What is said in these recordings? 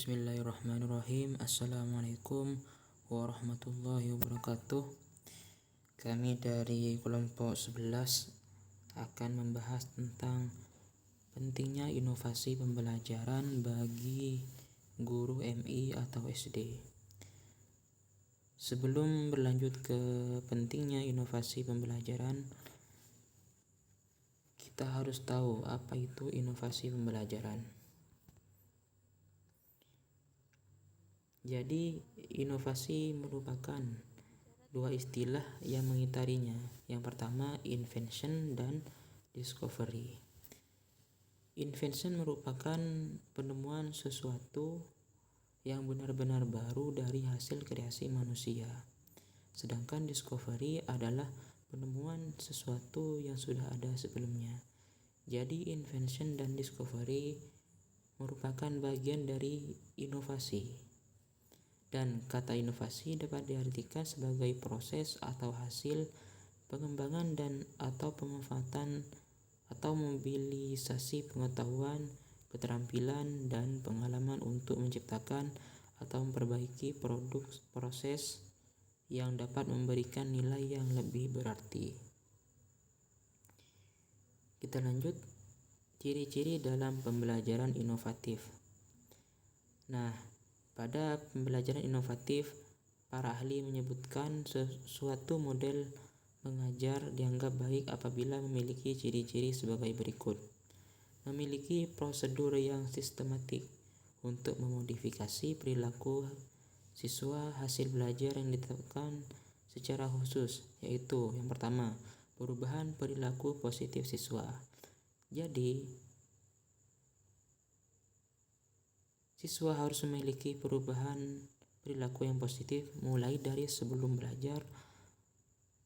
Bismillahirrahmanirrahim. Assalamualaikum warahmatullahi wabarakatuh. Kami dari kelompok 11 akan membahas tentang pentingnya inovasi pembelajaran bagi guru MI atau SD. Sebelum berlanjut ke pentingnya inovasi pembelajaran, kita harus tahu apa itu inovasi pembelajaran. Jadi, inovasi merupakan dua istilah yang mengitarinya. Yang pertama, invention dan discovery. Invention merupakan penemuan sesuatu yang benar-benar baru dari hasil kreasi manusia. Sedangkan discovery adalah penemuan sesuatu yang sudah ada sebelumnya. Jadi, invention dan discovery merupakan bagian dari inovasi. Dan kata inovasi dapat diartikan sebagai proses atau hasil pengembangan dan atau pemanfaatan atau mobilisasi pengetahuan, keterampilan, dan pengalaman untuk menciptakan atau memperbaiki produk proses yang dapat memberikan nilai yang lebih berarti. Kita lanjut, ciri-ciri dalam pembelajaran inovatif. Pada pembelajaran inovatif, para ahli menyebutkan suatu model mengajar dianggap baik apabila memiliki ciri-ciri sebagai berikut. Memiliki prosedur yang sistematik untuk memodifikasi perilaku siswa hasil belajar yang ditetapkan secara khusus, yaitu yang pertama, perubahan perilaku positif siswa. Jadi, siswa harus memiliki perubahan perilaku yang positif mulai dari sebelum belajar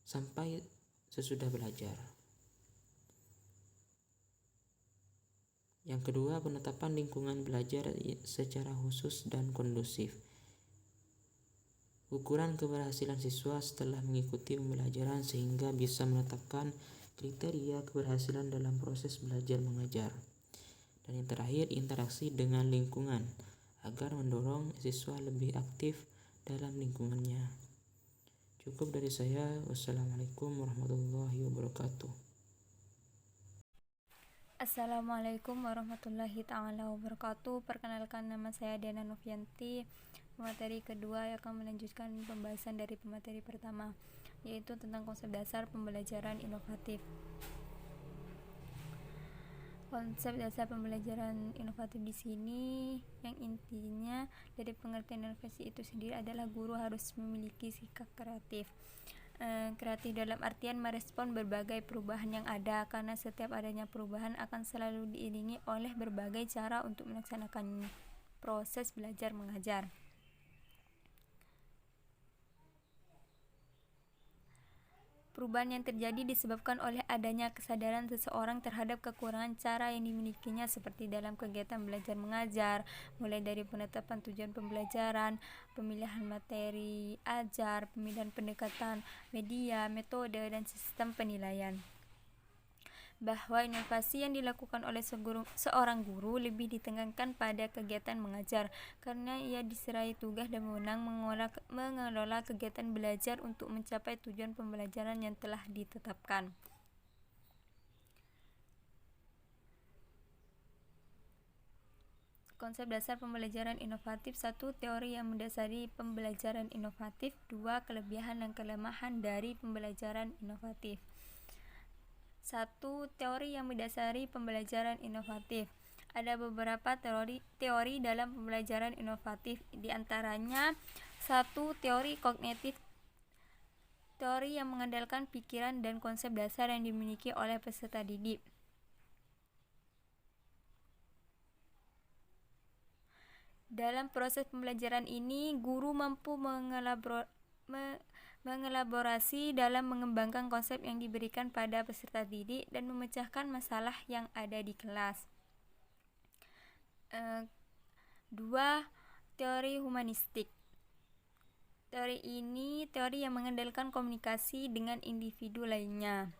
sampai sesudah belajar. Yang kedua, penetapan lingkungan belajar secara khusus dan kondusif. Ukuran keberhasilan siswa setelah mengikuti pembelajaran sehingga bisa menetapkan kriteria keberhasilan dalam proses belajar mengajar. Dan yang terakhir, interaksi dengan lingkungan agar mendorong siswa lebih aktif dalam lingkungannya. Cukup dari saya. Wassalamualaikum warahmatullahi wabarakatuh. Assalamualaikum warahmatullahi ta'ala wabarakatuh. Perkenalkan, nama saya Diana Novianti. Pemateri kedua akan melanjutkan pembahasan dari pemateri pertama, yaitu tentang konsep dasar pembelajaran inovatif. Konsep dasar pembelajaran inovatif di sini yang intinya dari pengertian inovasi itu sendiri adalah guru harus memiliki sikap kreatif. Kreatif dalam artian merespon berbagai perubahan yang ada, karena setiap adanya perubahan akan selalu diiringi oleh berbagai cara untuk melaksanakan proses belajar mengajar. Perubahan yang terjadi disebabkan oleh adanya kesadaran seseorang terhadap kekurangan cara yang dimilikinya, seperti dalam kegiatan belajar mengajar, mulai dari penetapan tujuan pembelajaran, pemilihan materi ajar, pemilihan pendekatan, media, metode, dan sistem penilaian. Bahwa inovasi yang dilakukan oleh seorang guru lebih ditekankan pada kegiatan mengajar, karena ia diserai tugas dan wewenang mengelola kegiatan belajar untuk mencapai tujuan pembelajaran yang telah ditetapkan. Konsep dasar pembelajaran inovatif. 1. Teori yang mendasari pembelajaran inovatif. 2. Kelebihan dan kelemahan dari pembelajaran inovatif. 1. Teori yang mendasari pembelajaran inovatif. Ada beberapa teori dalam pembelajaran inovatif, di antaranya 1. Teori kognitif, teori yang mengandalkan pikiran dan konsep dasar yang dimiliki oleh peserta didik. Dalam proses pembelajaran ini, guru mampu mengelaborasi dalam mengembangkan konsep yang diberikan pada peserta didik dan memecahkan masalah yang ada di kelas. 2. Teori humanistik. Teori ini teori yang mengandalkan komunikasi dengan individu lainnya.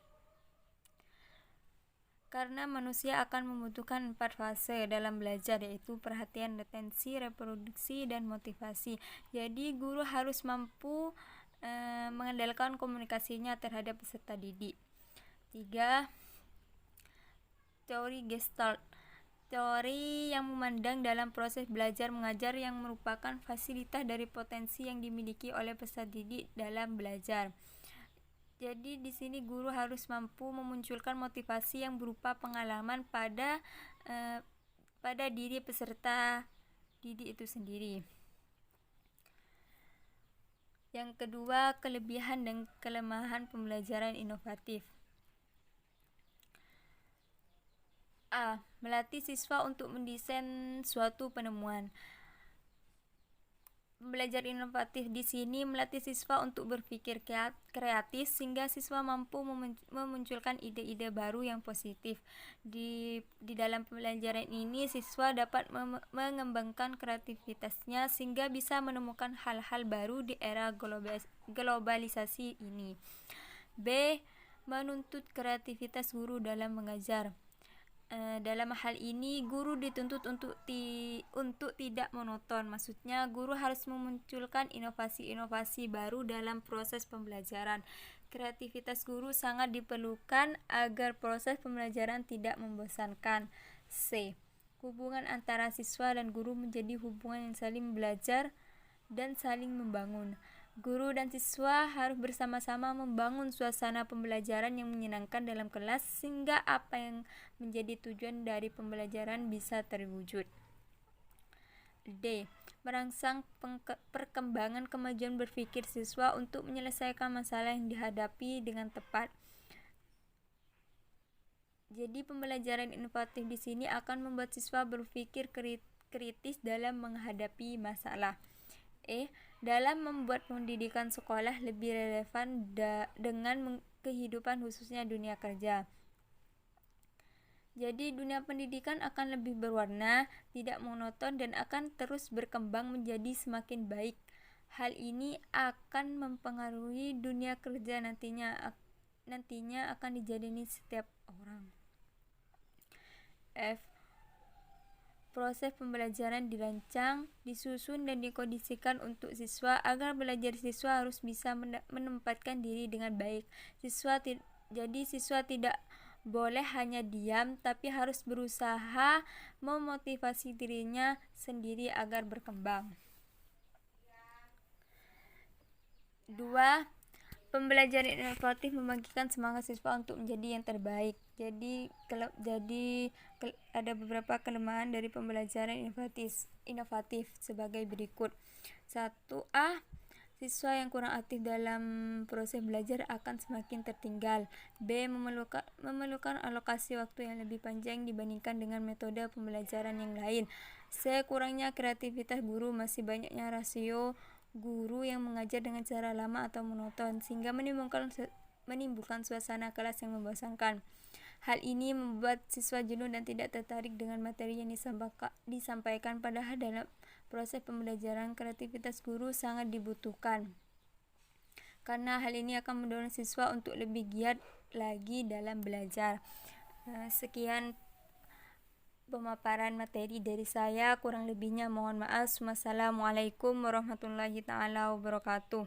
Karena manusia akan membutuhkan 4 fase dalam belajar, yaitu perhatian, retensi, reproduksi, dan motivasi. Jadi guru harus mampu mengandalkan komunikasinya terhadap peserta didik. 3. Teori Gestalt. Teori yang memandang dalam proses belajar mengajar yang merupakan fasilitas dari potensi yang dimiliki oleh peserta didik dalam belajar. Jadi di sini guru harus mampu memunculkan motivasi yang berupa pengalaman pada diri peserta didik itu sendiri. Yang kedua, kelebihan dan kelemahan pembelajaran inovatif. A. Melatih siswa untuk mendesain suatu penemuan. Belajar inovatif di sini melatih siswa untuk berpikir kreatif sehingga siswa mampu memunculkan ide-ide baru yang positif. Di dalam pembelajaran ini siswa dapat mengembangkan kreativitasnya sehingga bisa menemukan hal-hal baru di era globalisasi ini. B. Menuntut kreativitas guru dalam mengajar. Dalam hal ini guru dituntut untuk tidak monoton. Maksudnya guru harus memunculkan inovasi-inovasi baru dalam proses pembelajaran. Kreativitas guru sangat diperlukan agar proses pembelajaran tidak membosankan. C. Hubungan antara siswa dan guru menjadi hubungan yang saling belajar dan saling membangun. Guru dan siswa harus bersama-sama membangun suasana pembelajaran yang menyenangkan dalam kelas sehingga apa yang menjadi tujuan dari pembelajaran bisa terwujud. D. Merangsang perkembangan kemajuan berpikir siswa untuk menyelesaikan masalah yang dihadapi dengan tepat. Jadi pembelajaran inovatif di sini akan membuat siswa berpikir kritis dalam menghadapi masalah. E. Dalam membuat pendidikan sekolah lebih relevan dengan kehidupan khususnya dunia kerja. Jadi dunia pendidikan akan lebih berwarna, tidak monoton dan akan terus berkembang menjadi semakin baik. Hal ini akan mempengaruhi dunia kerja nantinya akan dijalani setiap orang. F. Proses pembelajaran dirancang, disusun, dan dikondisikan untuk siswa agar belajar siswa harus bisa menempatkan diri dengan baik. Jadi siswa tidak boleh hanya diam, tapi harus berusaha memotivasi dirinya sendiri agar berkembang. 2. Pembelajaran inovatif membangkitkan semangat siswa untuk menjadi yang terbaik. Jadi ada beberapa kelemahan dari pembelajaran inovatif sebagai berikut. 1A. Siswa yang kurang aktif dalam proses belajar akan semakin tertinggal. B. Memerlukan alokasi waktu yang lebih panjang dibandingkan dengan metode pembelajaran yang lain. C. Kurangnya kreativitas guru, masih banyaknya rasio guru yang mengajar dengan cara lama atau monoton sehingga menimbulkan suasana kelas yang membosankan. Hal ini membuat siswa jenuh dan tidak tertarik dengan materi yang disampaikan, padahal dalam proses pembelajaran kreativitas guru sangat dibutuhkan. Karena hal ini akan mendorong siswa untuk lebih giat lagi dalam belajar. Sekian pemaparan materi dari saya, kurang lebihnya mohon maaf. Wassalamualaikum warahmatullahi taala wabarakatuh.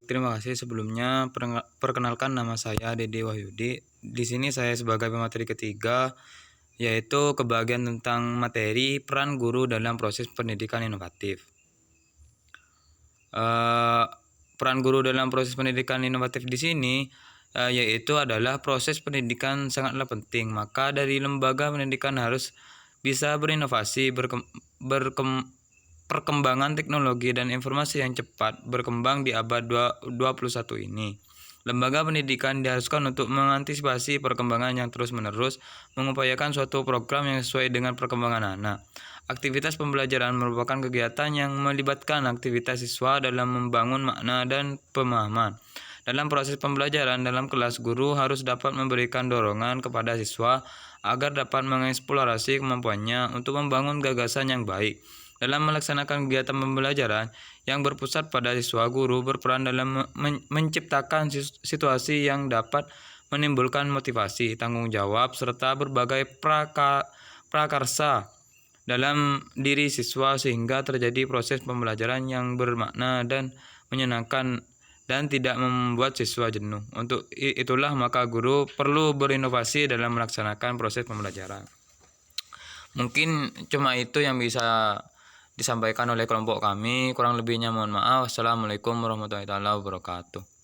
Terima kasih. Sebelumnya perkenalkan, nama saya Dede Wahyudi. Di sini saya sebagai pemateri ketiga, yaitu kebagian tentang materi peran guru dalam proses pendidikan inovatif. Peran guru dalam proses pendidikan inovatif di sini yaitu adalah proses pendidikan sangatlah penting. Maka dari lembaga pendidikan harus bisa berinovasi, perkembangan teknologi dan informasi yang cepat berkembang di abad 21 ini. Lembaga pendidikan diharuskan untuk mengantisipasi perkembangan yang terus-menerus, mengupayakan suatu program yang sesuai dengan perkembangan anak. Aktivitas pembelajaran merupakan kegiatan yang melibatkan aktivitas siswa dalam membangun makna dan pemahaman. Dalam proses pembelajaran dalam kelas, guru harus dapat memberikan dorongan kepada siswa agar dapat mengeksplorasi kemampuannya untuk membangun gagasan yang baik. Dalam melaksanakan kegiatan pembelajaran yang berpusat pada siswa, guru berperan dalam menciptakan situasi yang dapat menimbulkan motivasi, tanggung jawab, serta berbagai prakarsa dalam diri siswa sehingga terjadi proses pembelajaran yang bermakna dan menyenangkan dan tidak membuat siswa jenuh. Untuk itulah maka guru perlu berinovasi dalam melaksanakan proses pembelajaran. Mungkin cuma itu yang bisa disampaikan oleh kelompok kami. Kurang lebihnya mohon maaf. Wassalamualaikum warahmatullahi wabarakatuh.